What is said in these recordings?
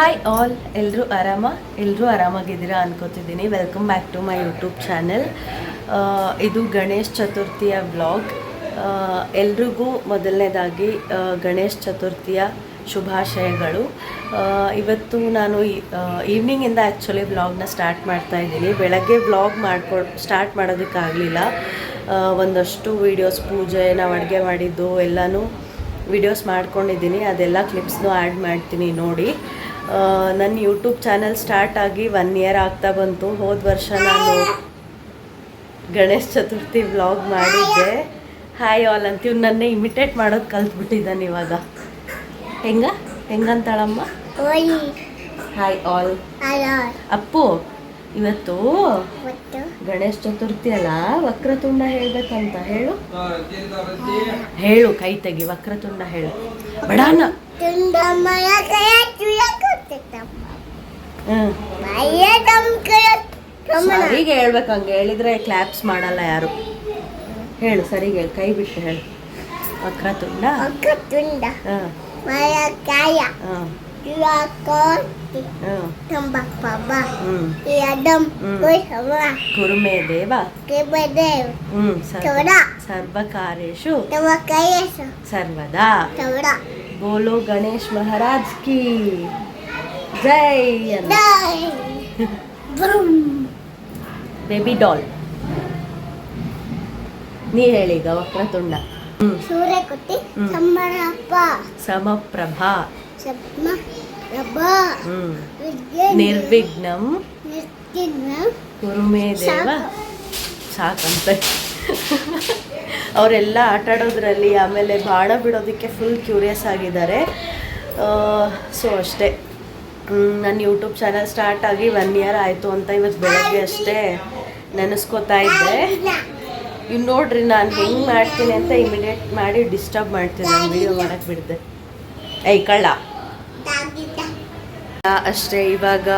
Hi all, ಎಲ್ಲರೂ ಆರಾಮಾಗಿದ್ದೀರಾ ಅನ್ಕೋತಿದ್ದೀನಿ. Welcome back to my YouTube channel. ಇದು ಗಣೇಶ ಚತುರ್ಥಿಯ ವ್ಲಾಗ್. ಎಲ್ರಿಗೂ ಮೊದಲನೇದಾಗಿ ಗಣೇಶ ಚತುರ್ಥಿಯ ಶುಭಾಶಯಗಳು. ಇವತ್ತು ನಾನು ಈವ್ನಿಂಗಿಂದ ಆ್ಯಕ್ಚುಲಿ ವ್ಲಾಗ್ನ ಸ್ಟಾರ್ಟ್ ಮಾಡ್ತಾ ಇದ್ದೀನಿ. ಬೆಳಗ್ಗೆ ವ್ಲಾಗ್ ಸ್ಟಾರ್ಟ್ ಮಾಡೋದಕ್ಕಾಗಲಿಲ್ಲ. ಒಂದಷ್ಟು ವೀಡಿಯೋಸ್, ಪೂಜೆ, ನಾವು ಅಡುಗೆ ಮಾಡಿದ್ದು ಎಲ್ಲನೂ ವಿಡಿಯೋಸ್ ಮಾಡ್ಕೊಂಡಿದ್ದೀನಿ. ಅದೆಲ್ಲ ಕ್ಲಿಪ್ಸ್ನೂ ಆ್ಯಡ್ ಮಾಡ್ತೀನಿ ನೋಡಿ. ನನ್ನ ಯೂಟ್ಯೂಬ್ ಚಾನಲ್ ಸ್ಟಾರ್ಟ್ ಆಗಿ 1 ಇಯರ್ ಆಗ್ತಾ ಬಂತು. ಹೋದ ವರ್ಷ ನಾನು ಗಣೇಶ ಚತುರ್ಥಿ ವ್ಲಾಗ್ ಮಾಡಿದ್ದೆ. ಹಾಯ್ ಆಲ್ ಅಂತ ಇವ್ನು ನನ್ನೇ ಇಮಿಟೇಟ್ ಮಾಡೋದು ಕಲ್ತ್ಬಿಟ್ಟಿದ್ದಾನೆ ಇವಾಗ. ಹೆಂಗಂತಾಳಮ್ಮ? Hi all. ಅಪ್ಪು, ಇವತ್ತು ಗಣೇಶ ಚತುರ್ಥಿ ಅಲ್ಲ, ವಕ್ರತುಂಡ ಹೇಳ್ಬೇಕಂತ ಹೇಳು. ಕೈ ತೆಗಿ, ವಕ್ರತುಂಡ ಹೇಳು. ಬಡಾನ ಸರಿಗೆ ಹೇಳ್ಬೇಕು. ಹಂಗೆ ಹೇಳಿದ್ರೆ ಕ್ಲಾಪ್ಸ್ ಮಾಡಲ್ಲ ಯಾರು. ಹೇಳು, ಸರಿಗೆ ಹೇಳು, ಕೈ ಬಿಟ್ಟು ಹೇಳು. ವಕ್ರತುಂಡ ಕುರುಮೇ ದೇವ ಸರ್ವಕಾರ್ಯೇಷು ಸರ್ವದಾ. ಬೋಲೋ ಗಣೇಶ್ ಮಹಾರಾಜ್ ಕಿ ಜೈ. Baby doll. ನೀ ಹೇಳೀಗ ವಕ್ರತುಂಡ. ಸಮಪ್ರಭಾ ನಿರ್ವಿಘ್ನಂ ಕುರುಮೇ ದೇವ. ಸಾಕಂತ ಅವರೆಲ್ಲ ಆಟಾಡೋದ್ರಲ್ಲಿ, ಆಮೇಲೆ ಬಾಣ ಬಿಡೋದಕ್ಕೆ ಫುಲ್ ಕ್ಯೂರಿಯಸ್ ಆಗಿದ್ದಾರೆ. ಸೊ ಅಷ್ಟೇ. ನನ್ನ ಯೂಟ್ಯೂಬ್ ಚಾನಲ್ ಸ್ಟಾರ್ಟ್ ಆಗಿ 1 ಇಯರ್ ಆಯಿತು ಅಂತ ಇವತ್ತು ಬೆಳಗ್ಗೆ ಅಷ್ಟೇ ನೆನೆಸ್ಕೋತಾ ಇದ್ದೆ. ಇವು ನೋಡ್ರಿ, ನಾನು ಹೆಂಗೆ ಮಾಡ್ತೀನಿ ಅಂತ ಇಮಿಡಿಯೇಟ್ ಮಾಡಿ ಡಿಸ್ಟರ್ಬ್ ಮಾಡ್ತೀನಿ. ನಾನು ವೀಡಿಯೋ ಮಾಡೋಕ್ಕೆ ಬಿಡ್ದೆ. ಕಳ್ಳ ಅಷ್ಟೇ. ಇವಾಗ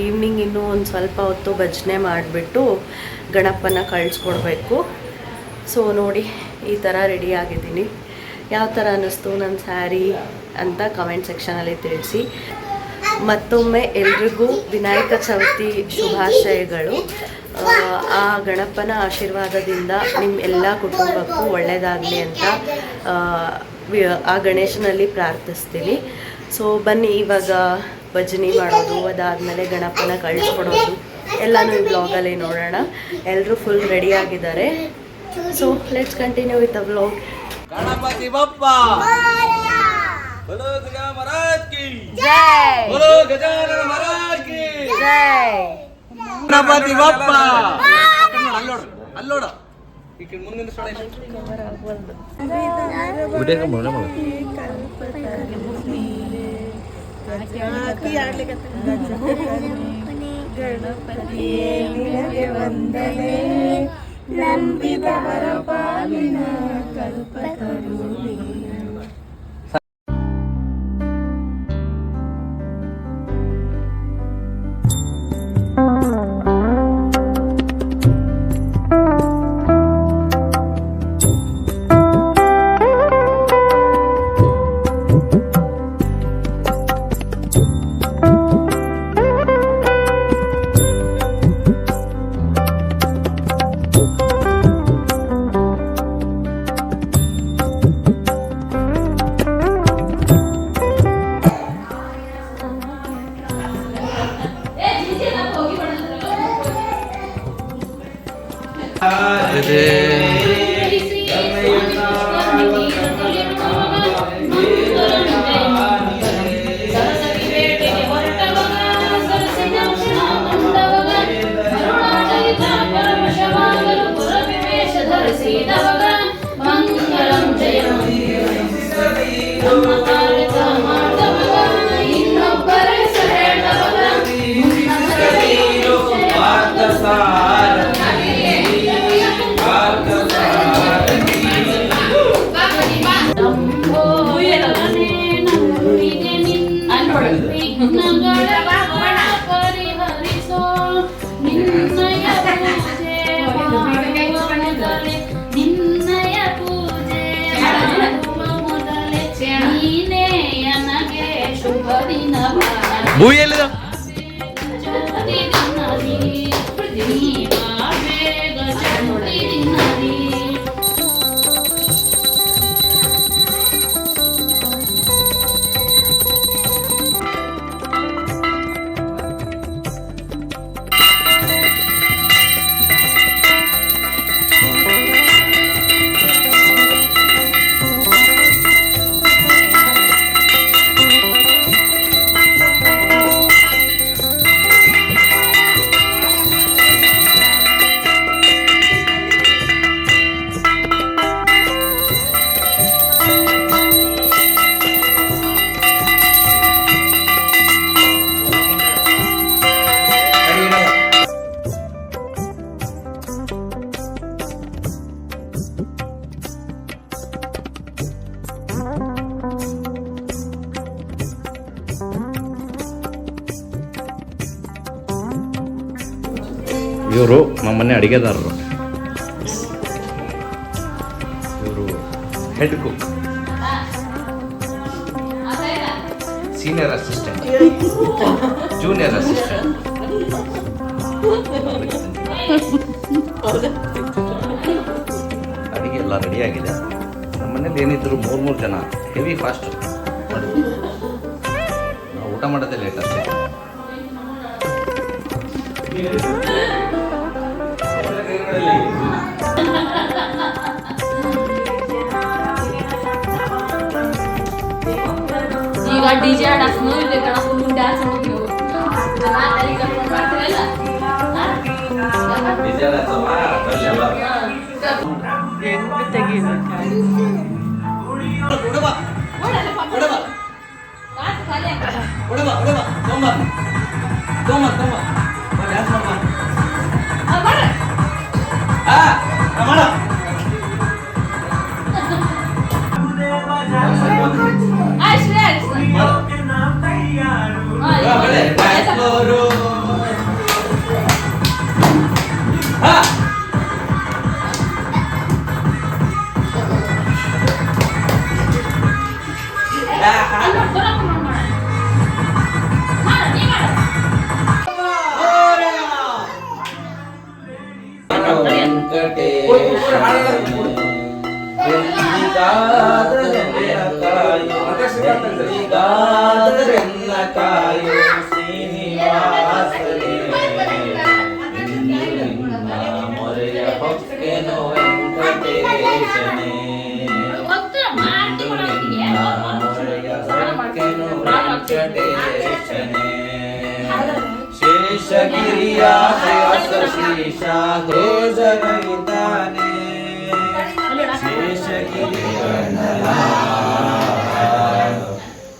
ಈವ್ನಿಂಗ್ ಇನ್ನೂ ಒಂದು ಸ್ವಲ್ಪ ಹೊತ್ತು ಭಜನೆ ಮಾಡಿಬಿಟ್ಟು ಗಣಪನ ಕಳಿಸ್ಕೊಡ್ಬೇಕು. ಸೊ ನೋಡಿ, ಈ ಥರ ರೆಡಿ ಆಗಿದ್ದೀನಿ. ಯಾವ ಥರ ಅನ್ನಿಸ್ತು ನನ್ನ ಸ್ಯಾರಿ ಅಂತ ಕಮೆಂಟ್ ಸೆಕ್ಷನಲ್ಲಿ ತಿಳಿಸಿ. ಮತ್ತೊಮ್ಮೆ ಎಲ್ರಿಗೂ ವಿನಾಯಕ ಚವಿತಿ ಶುಭಾಶಯಗಳು. ಆ ಗಣಪನ ಆಶೀರ್ವಾದದಿಂದ ನಿಮ್ಮ ಎಲ್ಲ ಕುಟುಂಬಕ್ಕೂ ಒಳ್ಳೆಯದಾಗಲಿ ಅಂತ ಆ ಗಣೇಶನಲ್ಲಿ ಪ್ರಾರ್ಥಿಸ್ತೀನಿ. ಸೊ ಬನ್ನಿ, ಇವಾಗ ಭಜನೆ ಮಾಡೋದು, ಅದಾದಮೇಲೆ ಗಣಪನ ಕಳಿಸ್ಕೊಡೋದು ಎಲ್ಲನೂ ಈ ಬ್ಲಾಗಲ್ಲಿ ನೋಡೋಣ. ಎಲ್ಲರೂ ಫುಲ್ ರೆಡಿ ಆಗಿದ್ದಾರೆ. So let's continue with the vlog. Ganapati Bappa ಬೋಲೋ ಗಣೇಶ ಮಹಾರಾಜ್ ಕಿ ಜೈ. ಬೋಲೋ ಗಜಾನನ ಮಹಾರಾಜ್ ಕಿ ಜೈ. ಗಣಪತಿ ಬಪ್ಪ. ಅಲ್ಲೋಡ ಈ ಕಡೆ ಮುಂದಿನ ಸ್ಟಾರ್ಟ್ ವಿಡಿಯೋ ಮಾಡೋಣ. ಗಣಪತಿಯೇ ನಿನಗೆ ವಂದನೆ, ನಂಬಿದವರ ಪಾಲಿನ ಕಲ್ಪತರುಣಿ. ಭೂಮಿ ಎಲ್ಲಿದ ಇವರು ನಮ್ಮನೆ ಅಡಿಗೆದಾರರು. ಇವರು head cook, senior assistant, junior assistant. ಅಡಿಗೆ ಎಲ್ಲ ರೆಡಿಯಾಗಿದೆ. ನಮ್ಮನೇಲಿ ಏನಿದ್ರು 3 ಜನ, ಹೆವಿ ಫಾಸ್ಟ್. ನಾವು ಊಟ ಮಾಡೋದೇ ಲೇಟ್ ಅಷ್ಟೇ. ಈಗ ಡಿಜೆ ಆಡಾಕ್ನು ಇಲ್ಲ ಕಣಕು ಡ್ಯಾನ್ಸ್ ಹೋಗ್ತೀವಿ ಅಲ್ಲಿ ಕರ್ಕೊಂಡು ಮಾಡ್ತೀವಲ್ಲ ಹೆಂಗ್ ತೆಗಿಬೇಕು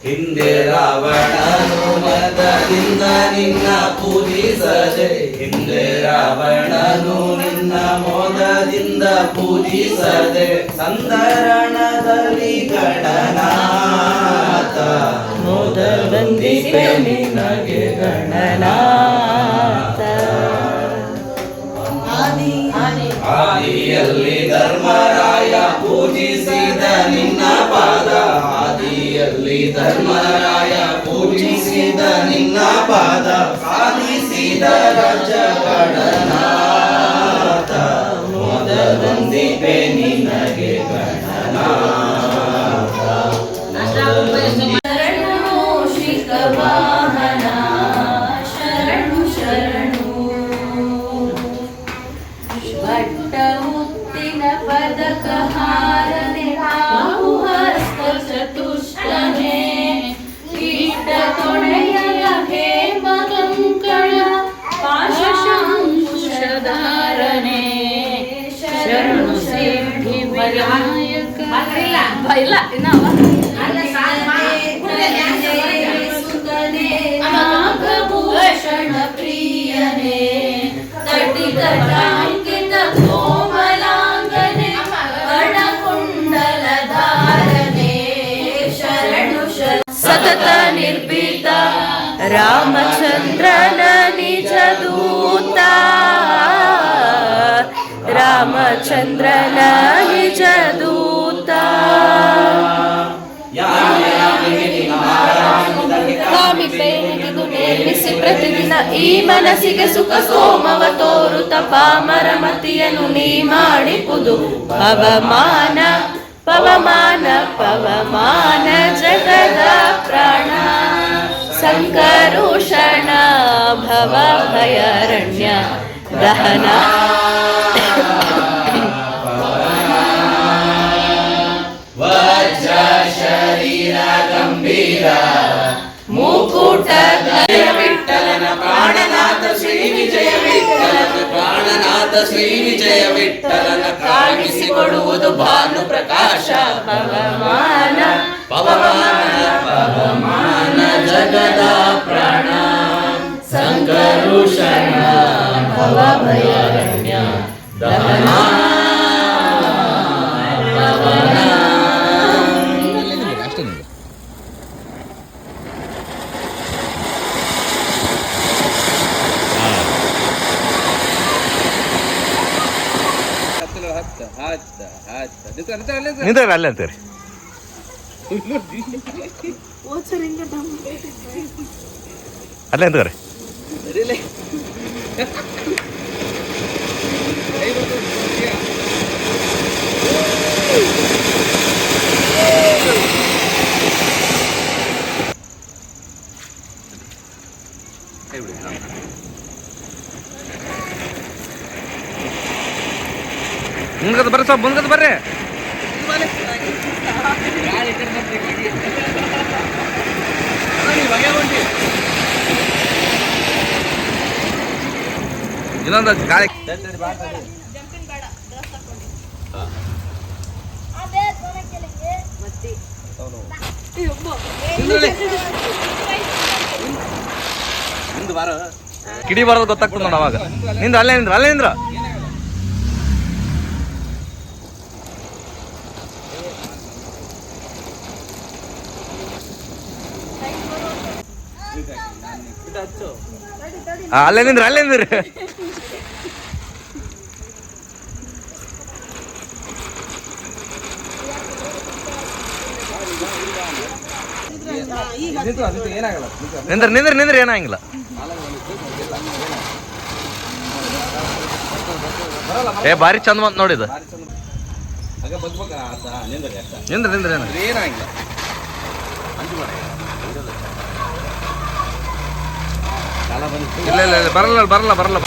ಹಿಂದೆ ರಾವಣನು ಮದದಿಂದ ನಿನ್ನ ಪೂಜಿಸದೆ, ಹಿಂದೆ ರಾವಣನು ನಿನ್ನ ಮೋದದಿಂದ ಪೂಜಿಸದೆ, ಸಂತರಣದಲ್ಲಿ ಗಣನಾಥ ಮೋದ ಬಂದಿಪೆ ನಿನಗೆ ಗಣನಾಥ. ಆದಿಯಲ್ಲಿ ಧರ್ಮರಾಯ ಪೂಜಿಸಿದ ನಿನ್ನ ಪಾದ, ಆದಿಯಲ್ಲಿ ಧರ್ಮರಾಯ ಪೂಜಿಸಿದ ನಿನ್ನ ಪಾದ, ಸಾಧಿಸಿದ ರಾಜ ಗಣನಾಥ ಮೋದದೊಂದಿಗೆ ನಿನಗೆ ಗಣನಾಥ. ಪದಕಹಾರನೆ ಬಾಹುಹಸ್ತ ಚತುಷ್ಟನೆ ಕೀಟ ತೊಡೆಯ ಹೇಮ ಕಂಕಣ ಪಾಶಾಂಕುಶಧಾರನೆ ಶರಣು ಸಿದ್ಧಿ ವಿನಾಯಕ ಇಲ್ಲ ನಾಗಭೂಷಣ ಪ್ರಿಯನೆ ತಟಿತ ಟಾಂಕಿತ ಕೋಮಲಾಂಗನೆ ಕಣಕುಂಡಲಧಾರನೆ ಶರಣು ಸತತ ನಿರ್ಭೀತ ರಾಮಚಂದ್ರನ ನಿಜ ದೂತ, ರಾಮಚಂದ್ರನ ನಿಜ ದೂತ. ಕಾಮಿ ಪೇನಿಗೆ ಪ್ರತಿದಿನ ಈ ಮನಸ್ಸಿಗೆ ಸುಖ ಸೋಮವ ತೋರುತ ಪಾಮರಮತಿಯನ್ನು ನೀ ಮಾಡಿಪುದು ಪವಮಾನ ಪವಮಾನ ಪವಮಾನ ಜಗದ ಪ್ರಾಣ ಸಂಕರುಷಣ ಭವ ಭಯರಣ್ಯ ದಹನ ವಜ್ರ ಶರೀರ ಗಂಭೀರ ಮುಕುಟ ವಿಠಲನ ಪ್ರಾಣನಾಥ ಶ್ರೀ ವಿಜಯ ವಿಠಲನ ಪ್ರಾಣನಾಥ ಶ್ರೀ ವಿಜಯ ವಿಠಲನ ಕಾಣಿಸಿಕೊಡುವುದು ಭಾನು ಪ್ರಕಾಶ ಪವಮಾನ ಪವಮಾನ ಪವಮಾನ ಜಗದ ಪ್ರಾಣ ಸಂಕರುಷಣ ಭವ ಭಯರಣ್ಯ ದಹನ ನಿಂತ ಅಲ್ಲೇ ಅಂತಾರೆ ಅಲ್ಲೇ ಅಂತಾರೆ ಮುಂದ್ಗದ ಬರ್ರಿ ಸ್ವಲ್ಪ ಮುಂದ್ಗದ ಬರ್ರಿ ಇನ್ನೊಂದು ಗಾಳಿ ಕಿಡಿ ಬರೋದು ಗೊತ್ತಾಗ್ತದೆ ನೋಡ ಅವಾಗ ನಿಂದ್ರ ಅಲ್ಲೇ ನಿಂದ್ರ ಅಲ್ಲೇ ನಿಂದ್ರ ಅಲ್ಲೇ ನಿಂದ್ರ ಅಲ್ಲೇ ನಿಂದ್ರಿ ನಿಂದ್ರ ನಿಂದ್ರ ನಿಂದ್ರ ಏನಾಗಿಲ್ಲ ಏ ಬಾರಿ ಚಂದ ಬಂತ ನೋಡಿದ ನಿಂದ್ರ ನಿಂದ್ರ ಏನಾಗಿಲ್ಲ ಇಲ್ಲ ಇಲ್ಲ ಇಲ್ಲ ಬರಲ್ಲ ಬರಲ್ಲ ಬರಲ್ಲ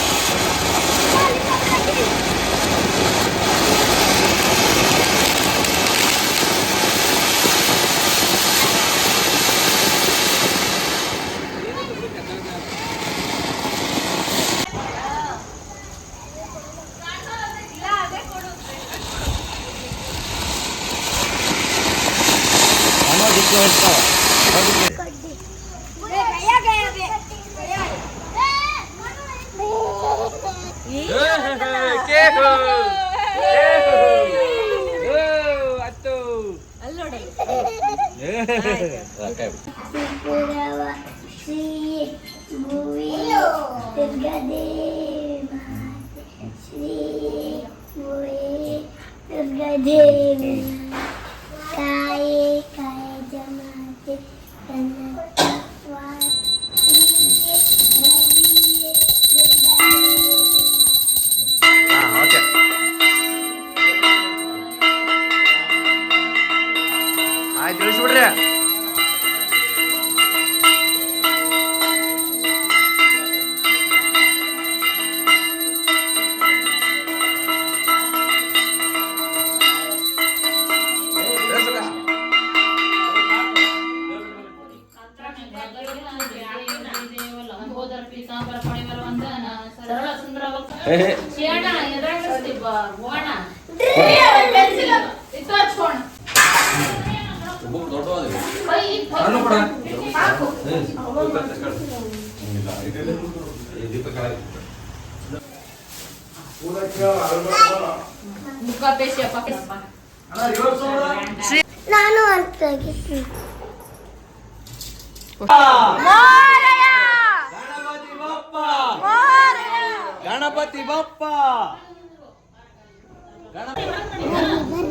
ಆಯ್ತು ತಿಳಿಸ್ಬಿಡ್ರಿ ನಾನು ಅಂತ ಗಣಪತಿ ಬಪ್ಪ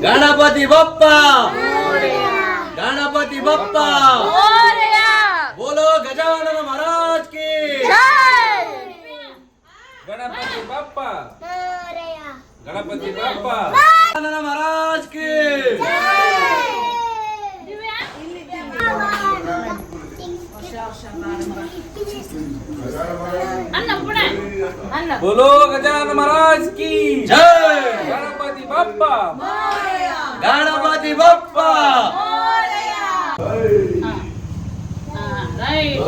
ಗಣಪತಿ ಬಪ್ಪ ಗಣಪತಿ ಬಪ್ಪ ಬೋಲೋ ಗಜಾನನ ಮಹಾರಾಜ್ ಕಿ ಬಪ್ಪ ಮೋರೆಯ ಗಣಪತಿ ಬಪ್ಪ ಮಹಾರಾಜ್ ಕಿ ಅನ್ನ ಪುಣ ಅನ್ನ बोलो गजानन महाराज की ಜೈ गणपति बप्प ಗಣಪತಿ ಬಪ್ಪ ರೈಟ್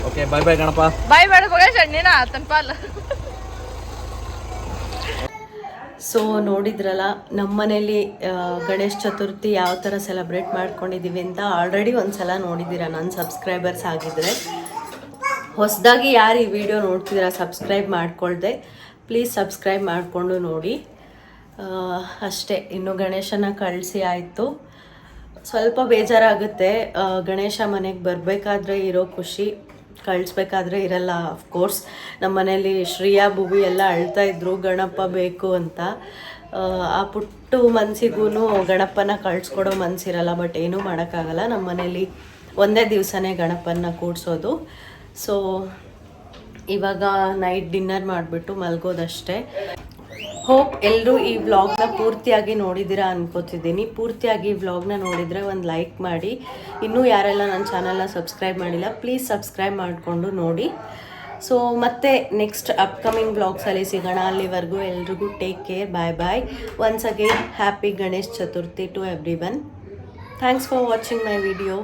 ಓಕೆ ಬಾಯ್ ಬಾಯ್ ಗಣಪ ಬಾಯ್ ಬೇಡ ಬಗ ಸಣ್ಣಿನ ತನ್ಪಾಲ್ ಸೊ ನೋಡಿದ್ರಲ್ಲ ನಮ್ಮ ಮನೇಲಿ ಗಣೇಶ ಚತುರ್ಥಿ ಯಾವ ಥರ ಸೆಲೆಬ್ರೇಟ್ ಮಾಡ್ಕೊಂಡಿದ್ದೀವಿ ಅಂತ ಆಲ್ರೆಡಿ ಒಂದು ಸಲ ನೋಡಿದ್ದೀರಾ ನನ್ನ ಸಬ್ಸ್ಕ್ರೈಬರ್ಸ್ ಆಗಿದ್ದರೆ. ಹೊಸದಾಗಿ ಯಾರು ಈ ವಿಡಿಯೋ ನೋಡ್ತಿದ್ದೀರಾ ಸಬ್ಸ್ಕ್ರೈಬ್ ಮಾಡ್ಕೊಳ್ದೆ ಪ್ಲೀಸ್ ಸಬ್ಸ್ಕ್ರೈಬ್ ಮಾಡಿಕೊಂಡು ನೋಡಿ. ಅಷ್ಟೇ, ಇನ್ನು ಗಣೇಶನ ಕಳಿಸಿ ಆಯಿತು. ಸ್ವಲ್ಪ ಬೇಜಾರಾಗುತ್ತೆ, ಗಣೇಶ ಮನೆಗೆ ಬರಬೇಕಾದ್ರೆ ಇರೋ ಖುಷಿ ಕಳಿಸ್ಬೇಕಾದ್ರೆ ಇರಲ್ಲ. ಅಫ್ಕೋರ್ಸ್ ನಮ್ಮ ಮನೇಲಿ ಶ್ರೇಯಾ ಭುವಿ ಎಲ್ಲ ಅಳ್ತಾ ಇದ್ರು ಗಣಪ ಬೇಕು ಅಂತ. ಆ ಪುಟ್ಟು ಮನಸ್ಸಿಗೂ ಗಣಪನ ಕಳಿಸ್ಕೊಡೋ ಮನಸ್ಸಿರಲ್ಲ, ಬಟ್ ಏನೂ ಮಾಡೋಕ್ಕಾಗಲ್ಲ. ನಮ್ಮ ಮನೇಲಿ ಒಂದೇ ದಿವಸನೇ ಗಣಪನ ಕೂಡಿಸೋದು. ಸೊ ಇವಾಗ ನೈಟ್ ಡಿನ್ನರ್ ಮಾಡಿಬಿಟ್ಟು ಮಲ್ಗೋದಷ್ಟೇ. ಹೋಪ್ ಎಲ್ಲರೂ ಈ ವ್ಲಾಗ್ನ ಪೂರ್ತಿಯಾಗಿ ನೋಡಿದ್ದೀರಾ ಅನ್ಕೋತಿದ್ದೀನಿ. ಪೂರ್ತಿಯಾಗಿ ವ್ಲಾಗ್ನ ನೋಡಿದರೆ ಒಂದು ಲೈಕ್ ಮಾಡಿ. ಇನ್ನೂ ಯಾರೆಲ್ಲ ನನ್ನ ಚಾನಲ್ನ ಸಬ್ಸ್ಕ್ರೈಬ್ ಮಾಡಿಲ್ಲ ಪ್ಲೀಸ್ ಸಬ್ಸ್ಕ್ರೈಬ್ ಮಾಡಿಕೊಂಡು ನೋಡಿ. ಸೊ ಮತ್ತೆ ನೆಕ್ಸ್ಟ್ ಅಪ್ಕಮಿಂಗ್ ವ್ಲಾಗ್ಸಲ್ಲಿ ಸಿಗೋಣ. ಅಲ್ಲಿವರೆಗೂ ಎಲ್ರಿಗೂ take care, bye bye. Once again happy Ganesh Chaturthi to everyone. Thanks for watching my video.